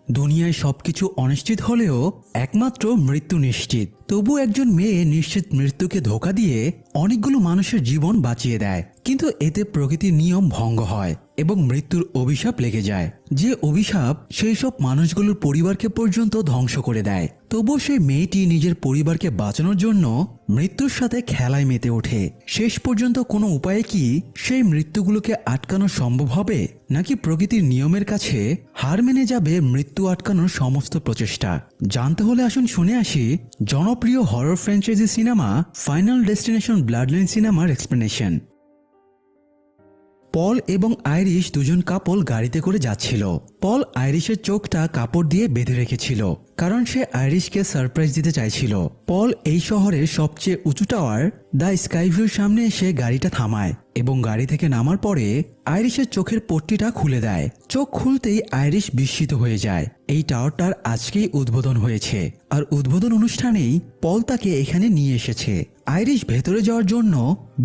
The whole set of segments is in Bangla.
দুনিয়ায় সবকিছু অনিশ্চিত হলেও একমাত্র মৃত্যু নিশ্চিত। তবু একজন মেয়ে নিশ্চিত মৃত্যুকে ধোঁকা দিয়ে অনেকগুলো মানুষের জীবন বাঁচিয়ে দেয়, কিন্তু এতে প্রকৃতির নিয়ম ভঙ্গ হয় এবং মৃত্যুর অভিশাপ লেগে যায়। যে অভিশাপ সেই সব মানুষগুলোর পরিবারকে পর্যন্ত ধ্বংস করে দেয়। তবুও সেই মেয়েটি নিজের পরিবারকে বাঁচানোর জন্য মৃত্যুর সাথে খেলায় মেতে ওঠে। শেষ পর্যন্ত কোনো উপায়ে কি সেই মৃত্যুগুলোকে আটকানো সম্ভব হবে, নাকি প্রকৃতির নিয়মের কাছে হার মেনে যাবে মৃত্যু আটকানোর সমস্ত প্রচেষ্টা? জানতে হলে আসুন শুনে আসি জনপ্রিয় horror franchise cinema final destination bloodline সিনেমার এক্সপ্লেনেশন। পল এবং আইরিশ দুজন কাপল গাড়িতে করে যাচ্ছিল। পল আইরিশের চোখটা কাপড় দিয়ে বেঁধে রেখেছিল, কারণ সে আইরিশকে সারপ্রাইজ দিতে চাইছিল। পল এই শহরের সবচেয়ে উঁচু টাওয়ার দ্য স্কাইভিউর সামনে এসে গাড়িটা থামায় এবং গাড়ি থেকে নামার পরে আইরিশের চোখের পট্টিটা খুলে দেয়। চোখ খুলতেই আইরিশ বিস্মিত হয়ে যায়। এই টাওয়ারটার আজকেই উদ্বোধন হয়েছে, আর উদ্বোধন অনুষ্ঠানেই পল তাকে এখানে নিয়ে এসেছে। আইরিশ ভেতরে যাওয়ার জন্য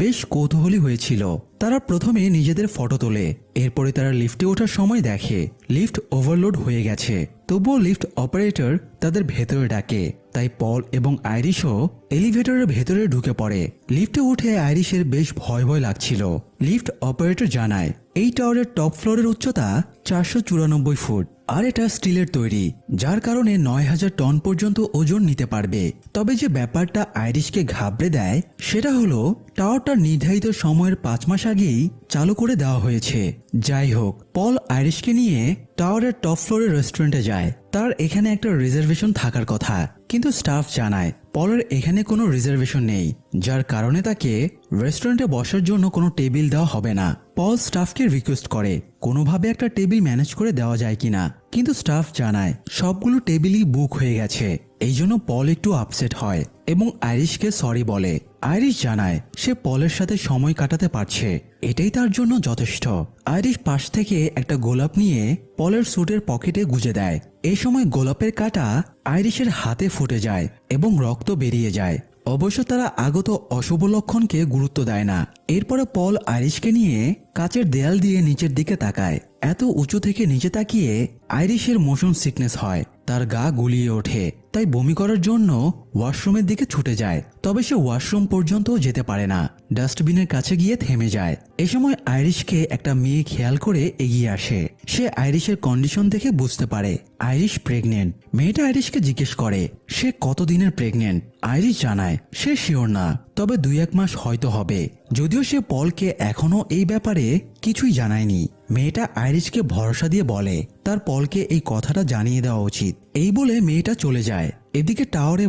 বেশ কৌতূহলী হয়েছিল। তারা প্রথমে নিজেদের ফটো তোলে, এরপরে তারা লিফটে ওঠার সময় দেখে লিফট ওভারলোড হয়ে গেছে। তবুও লিফট অপারেটর তাদের ভেতরে ডাকে, তাই পল এবং আইরিশও এলিভেটরের ভেতরে ঢুকে পড়ে। লিফটে উঠে আইরিশের বেশ ভয় ভয় লাগছিল। লিফট অপারেটর জানায় এই টাওয়ারের টপ ফ্লোরের উচ্চতা 494 ফুট, আর এটা স্টিলের তৈরি, যার কারণে 9000 টন পর্যন্ত ওজন নিতে পারবে। তবে যে ব্যাপারটা আইরিশকে ঘাবড়ে দেয় সেটা হলো টাওয়ারটা নির্ধারিত সময়ের 5 মাস আগেই চালু করে দেওয়া হয়েছে। যাই হোক, পল আইরিশকে নিয়ে টাওয়ারের টপ ফ্লোরের রেস্টুরেন্টে যায়। তার এখানে একটা রিজার্ভেশন থাকার কথা, কিন্তু স্টাফ জানায় পলের এখানে কোনো রিজার্ভেশন নেই, যার কারণে তাকে রেস্টুরেন্টে বসার জন্য কোনো টেবিল দেওয়া হবে না। পল স্টাফকে রিকোয়েস্ট করে কোনোভাবে একটা টেবিল ম্যানেজ করে দেওয়া যায় কিনা, কিন্তু স্টাফ জানায় সবগুলো টেবিলই বুক হয়ে গেছে। এই জন্য পল একটু আপসেট হয় এবং আইরিশকে সরি বলে। আইরিশ জানায় সে পলের সাথে সময় কাটাতে পারছে, এটাই তার জন্য যথেষ্ট। আইরিশ পাশ থেকে একটা গোলাপ নিয়ে পলের স্যুটের পকেটে গুজে দেয়। এই সময় গোলাপের কাঁটা আইরিশের হাতে ফুটে যায় এবং রক্ত বেরিয়ে যায়। অবশ্য তারা আগত অশুভ লক্ষণকে গুরুত্ব দেয় না। এরপরে পল আইরিশকে নিয়ে কাচের দেয়াল দিয়ে নিচের দিকে তাকায়। এত উঁচু থেকে নিচে তাকিয়ে আইরিশের মোশন সিকনেস হয়, তার গা গুলিয়ে ওঠে, তাই বমি করার জন্য ওয়াশরুমের দিকে ছুটে যায়। তবে সে ওয়াশরুম পর্যন্ত যেতে পারে না, ডাস্টবিনের কাছে গিয়ে থেমে যায়। এ সময় আইরিশকে একটা মেয়ে খেয়াল করে এগিয়ে আসে। সে আইরিশের কন্ডিশন দেখে বুঝতে পারে আইরিশ প্রেগনেন্ট। মেয়েটা আইরিশকে জিজ্ঞেস করে সে কতদিনের প্রেগনেন্ট। আইরিশ জানায় সে শিওর না, তবে 2-1 মাস হয়তো হবে, যদিও সে পলকে এখনো এই ব্যাপারে কিছুই জানায়নি। মেয়েটা আইরিশকে ভরসা দিয়ে বলে তার পলকে এই কথাটা জানিয়ে দেওয়া উচিত। এই বলে মেয়েটা চলে যায়। এদিকে টাওয়ারে